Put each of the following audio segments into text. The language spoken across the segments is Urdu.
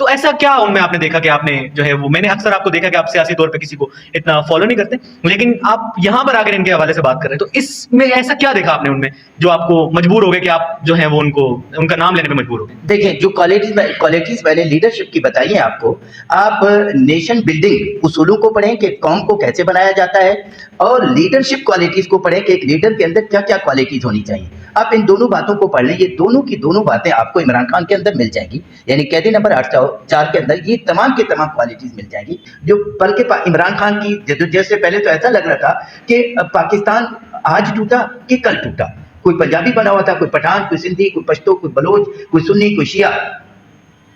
تو ایسا کیا ان میں آپ نے دیکھا کہ آپ نے جو ہے وہ, میں نے اکثر آپ کو دیکھا کہ آپ سیاسی طور پہ کسی کو اتنا فالو نہیں کرتے, لیکن آپ یہاں پر آ کر ان کے حوالے سے بات کر رہے ہیں, تو اس میں ایسا کیا دیکھا آپ نے ان میں جو آپ کو مجبور ہو گئے کہ آپ جو ہے وہ ان کا نام لینے پہ مجبور ہو گئے؟ دیکھیں, جو کوالٹیز میں نے لیڈرشپ کی بتائی ہیں آپ کو, آپ نیشن بلڈنگ اصولوں کو پڑھیں کہ قوم کو کیسے بنایا جاتا ہے, اور لیڈرشپ کوالٹیز کو پڑھیں کہ ایک لیڈر کے اندر کیا کیا کوالٹیز ہونی چاہیے. آپ ان دونوں باتوں کو پڑھ لیں, یہ دونوں کی دونوں باتیں آپ کو عمران خان کے اندر مل جائیں گی, یعنی قیدی نمبر 804 کے اندر یہ تمام کے تمام کوالٹیز مل جائیں گی. جو بلکہ عمران خان کی جدوجہد سے پہلے تو ایسا لگ رہا تھا کہ پاکستان آج ٹوٹا کہ کل ٹوٹا, کوئی پنجابی بنا ہوا تھا, کوئی پٹھان, کوئی سندھی, کوئی پشتو, کوئی بلوچ, کوئی سنی, کوئی شیعہ.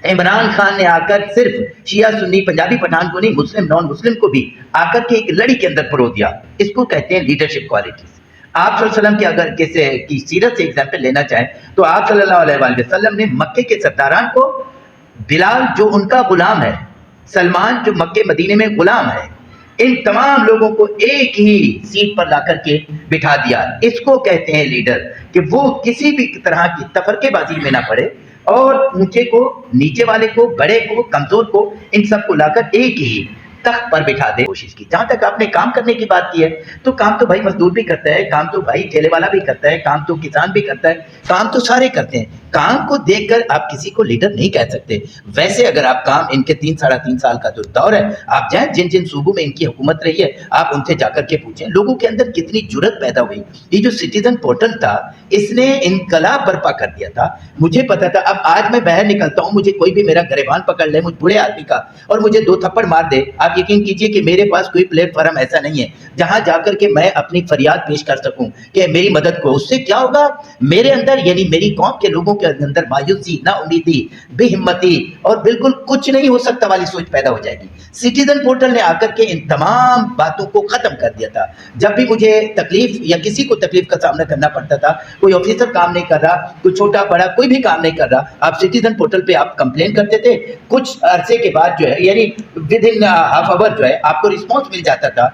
عمران خان نے آ کر صرف شیعہ سنی پنجابی پٹھان کو نہیں, مسلم نان مسلم کو بھی آ کر کے ایک لڑی کے اندر پرو دیا. اس کو کہتے ہیں لیڈرشپ کوالٹیز. آپ صلی اللہ علیہ وسلم کی اگر کسی کی سیرت سے ایگزامپل لینا چاہیں تو آپ صلی اللہ علیہ وآلہ وسلم نے مکے کے سرداران کو, بلال جو ان کا غلام ہے, سلمان جو مکے مدینے میں غلام ہے, ان تمام لوگوں کو ایک ہی سیٹ پر لا کر کے بٹھا دیا. اس کو کہتے ہیں لیڈر, کہ وہ کسی بھی طرح کی تفرقے بازی میں نہ پڑے, اور اونچے کو, نیچے والے کو, بڑے کو, کمزور کو, ان سب کو لا کر ایک ہی تخت پر بٹھا دے کوشش کی. جہاں تک آپ نے کام کرنے کی بات کی ہے, تو کام تو بھائی مزدور بھی کرتا ہے, کام تو بھائی ٹھیلے والا بھی کرتا ہے, کام تو کسان بھی کرتا ہے, کام تو سارے کرتے ہیں. کام کو دیکھ کر آپ کسی کو لیڈر نہیں کہہ سکتے. ویسے اگر آپ کام, ان کے 3-3.5 سال کا جو دور ہے, آپ جائیں جن جن صوبوں میں ان کی حکومت رہی ہے, آپ ان سے جا کر کے پوچھیں لوگوں کے اندر کتنی جرت پیدا ہوئی. یہ جو سٹیزن پورٹل تھا, اس نے انقلاب برپا کر دیا تھا. مجھے پتا تھا, اب آج میں باہر نکلتا ہوں, مجھے کوئی بھی میرا گریبان پکڑ لے, مجھ بوڑھے آدمی کا, اور مجھے 2 تھپڑ مار دے, آپ یقین کیجئے کہ میرے پاس کوئی پلیٹ فارم ایسا نہیں ہے جہاں جا کر کے میں اپنی فریاد پیش کر سکوں کہ میری مدد کو. اس سے کیا ہوگا, میرے اندر یعنی میری قوم کے لوگوں کے اندر مایوسی, نا امیدی, بے ہمتی اور بالکل کچھ نہیں ہو سکتا والی سوچ پیدا ہو جائے گی. سٹیزن پورٹل نے آ کر کے ان تمام باتوں کو ختم کر دیا تھا. جب بھی مجھے تکلیف یا کسی کو تکلیف کا سامنا کرنا پڑتا تھا, کوئی آفیسر کام نہیں کر رہا, کوئی چھوٹا بڑا کوئی بھی کام نہیں کر رہا, آپ سٹیزن پورٹل پہ آپ کمپلین کرتے تھے, کچھ عرصے کے بعد جو ہے, یعنی ود ان ہاف آور جو ہے آپ کو رسپانس مل جاتا تھا.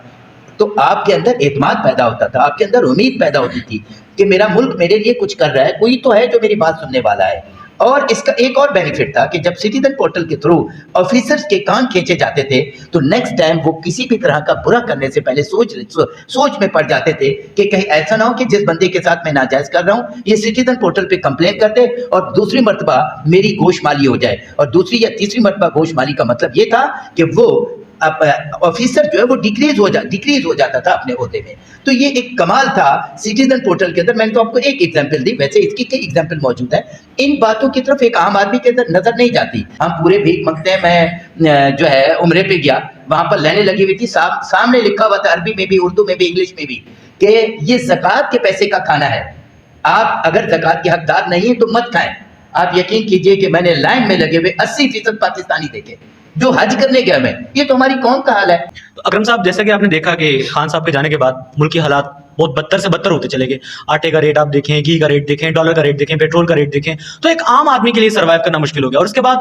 تو آپ کے اندر اعتماد پیدا ہوتا تھا, آپ کے اندر امید پیدا ہوتی تھی کہ میرا ملک میرے لیے کچھ کر رہا ہے, کوئی تو ہے جو میری بات سننے والا ہے. اور اس کا ایک اور بینیفٹ تھا کہ جب سٹیزن پورٹل کے تھرو آفیسرز کے کان کھینچے جاتے تھے, تو نیکسٹ ٹائم وہ کسی بھی طرح کا برا کرنے سے پہلے سوچ میں پڑ جاتے تھے کہ کہیں ایسا نہ ہو کہ جس بندے کے ساتھ میں ناجائز کر رہا ہوں, یہ سٹیزن پورٹل پہ کمپلین کرتے اور دوسری مرتبہ میری گوش مالی ہو جائے. اور دوسری یا تیسری مرتبہ گوش مالی کا مطلب یہ تھا کہ وہ آفیسر جو ہے وہ ڈیکریز ہو جاتا تھا اپنے عہدے میں. تو یہ ایک کمال تھا سٹیزن پورٹل کے اندر. میں نے تو آپ کو ایک ایگزامپل دی, ویسے اس کی کئی ایگزامپل موجود ہے. ان باتوں کی طرف ایک عام آدمی کے اندر نظر نہیں جاتی. ہم پورے بھیک مانگتے ہیں. میں جو ہے عمرے پہ گیا, وہاں پر لائنیں لگی ہوئی تھی, سامنے لکھا ہوا تھا عربی میں بھی, اردو میں بھی, انگلش میں بھی, کہ یہ زکوٰۃ کے پیسے کا کھانا ہے, آپ اگر زکوٰۃ کے حقدار نہیں ہیں تو مت کھائیں. آپ یقین کیجئے کہ میں نے لائن میں لگے ہوئے 80% پاکستانی دیکھے جو حج کرنے گئے میں. یہ تو ہماری قوم کا حال ہے. تو اکرم صاحب, جیسا کہ آپ نے دیکھا کہ خان صاحب کے جانے کے بعد ملک کے حالات بہت بدتر سے بدتر ہوتے چلے گئے. آٹے کا ریٹ آپ دیکھیں, گھی کا ریٹ دیکھیں, ڈالر کا ریٹ دیکھیں, پیٹرول کا ریٹ دیکھیں, تو ایک عام آدمی کے لیے سروائیو کرنا مشکل ہو گیا. اور اس کے بعد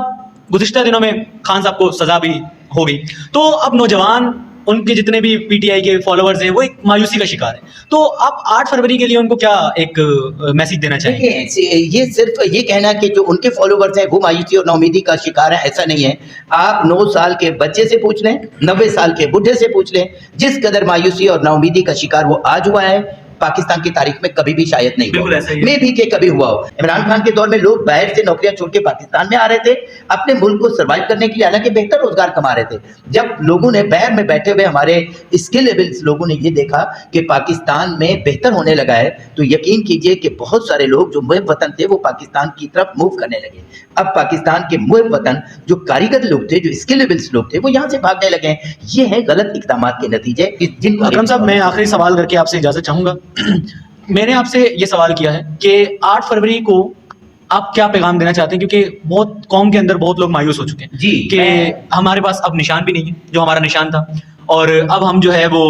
گزشتہ دنوں میں خان صاحب کو سزا بھی ہو گئی. تو اب نوجوان, ان کے جتنے بھی پی ٹی آئی کے فالوورز ہیں, وہ ایک مایوسی کا شکار ہیں. تو آپ 8 فروری کے لیے ان کو کیا ایک میسج دینا چاہیں گے؟ یہ صرف یہ کہنا کہ جو ان کے فالوورز ہیں وہ مایوسی اور ناامیدی کا شکار ہے, ایسا نہیں ہے. آپ 9 سال کے بچے سے پوچھ لیں, 90 سال کے بڈھے سے پوچھ لیں, جس قدر مایوسی اور ناامیدی کا شکار وہ آج ہوا ہے, پاکستان کی تاریخ میں کبھی بھی شاید نہیں ہوا. میں بھی کہ کبھی ہوا ہو. عمران خان کے دور میں لوگ باہر سے نوکریاں چھوڑ کے پاکستان میں آ رہے تھے اپنے ملک کو سروائیو کرنے کے لیے, حالانکہ بہتر روزگار کما رہے تھے. جب لوگوں نے باہر میں بیٹھے ہوئے ہمارے اسکل لیولز لوگوں نے یہ دیکھا کہ پاکستان میں بہتر ہونے لگا ہے, تو یقین کیجئے کہ بہت سارے لوگ جو محب وطن تھے وہ پاکستان کی طرف موو کرنے لگے. اب پاکستان کے محب وطن جو کاریگر لوگ تھے, جو اسکل لیولز لوگ تھے, وہ یہاں سے بھاگنے لگے. یہ ہے غلط اقدامات کے نتیجے. اکرم صاحب, میں آخری سوال کر کے آپ سے اجازت چاہوں گا. میں نے آپ سے یہ سوال کیا ہے کہ 8 فروری کو آپ کیا پیغام دینا چاہتے ہیں, کیونکہ بہت قوم کے اندر بہت لوگ مایوس ہو چکے ہیں جی, کہ ہمارے پاس اب نشان بھی نہیں ہے جو ہمارا نشان تھا, اور اب ہم جو ہے وہ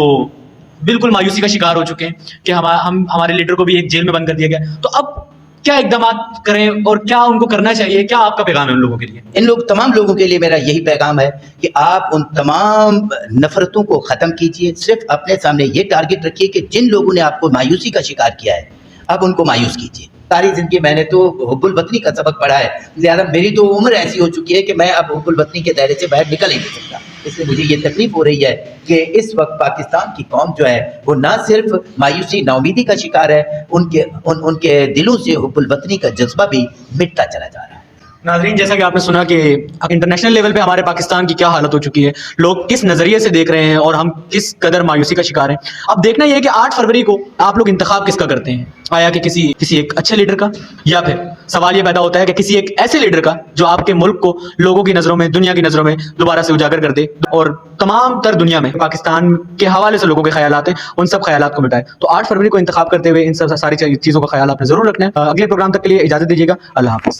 بالکل مایوسی کا شکار ہو چکے ہیں کہ ہمارے لیڈر کو بھی ایک جیل میں بند کر دیا گیا. تو اب کیا اقدامات کریں اور کیا ان کو کرنا چاہیے, کیا آپ کا پیغام ہے ان لوگوں کے لیے؟ تمام لوگوں کے لیے میرا یہی پیغام ہے کہ آپ ان تمام نفرتوں کو ختم کیجئے. صرف اپنے سامنے یہ ٹارگٹ رکھیے کہ جن لوگوں نے آپ کو مایوسی کا شکار کیا ہے, آپ ان کو مایوس کیجئے. ساری زندگی میں نے تو حب الوطنی کا سبق پڑھا ہے، لہٰذا میری تو عمر ایسی ہو چکی ہے کہ میں اب حب الوطنی کے دائرے سے باہر نکل ہی نہیں سکتا. اس لیے مجھے یہ تکلیف ہو رہی ہے کہ اس وقت پاکستان کی قوم جو ہے وہ نہ صرف مایوسی ناامیدی کا شکار ہے، ان کے دلوں سے حب الوطنی کا جذبہ بھی مٹتا چلا جا رہا ہے. ناظرین، جیسا کہ آپ نے سنا کہ انٹرنیشنل لیول پہ ہمارے پاکستان کی کیا حالت ہو چکی ہے، لوگ کس نظریے سے دیکھ رہے ہیں اور ہم کس قدر مایوسی کا شکار ہیں. اب دیکھنا یہ ہے کہ 8 فروری کو آپ لوگ انتخاب کس کا کرتے ہیں؟ آیا کہ کسی ایک اچھے لیڈر کا، یا پھر سوال یہ پیدا ہوتا ہے کہ کسی ایک ایسے لیڈر کا جو آپ کے ملک کو لوگوں کی نظروں میں، دنیا کی نظروں میں دوبارہ سے اجاگر کر دے اور تمام تر دنیا میں پاکستان کے حوالے سے لوگوں کے خیالات ہیں ان سب خیالات کو مٹائے. تو 8 فروری کو انتخاب کرتے ہوئے ان سب ساری چیزوں کا خیال آپ نے ضرور رکھنا ہے. اگلے پروگرام تک کے لیے اجازت دیجیے گا. اللہ حافظ.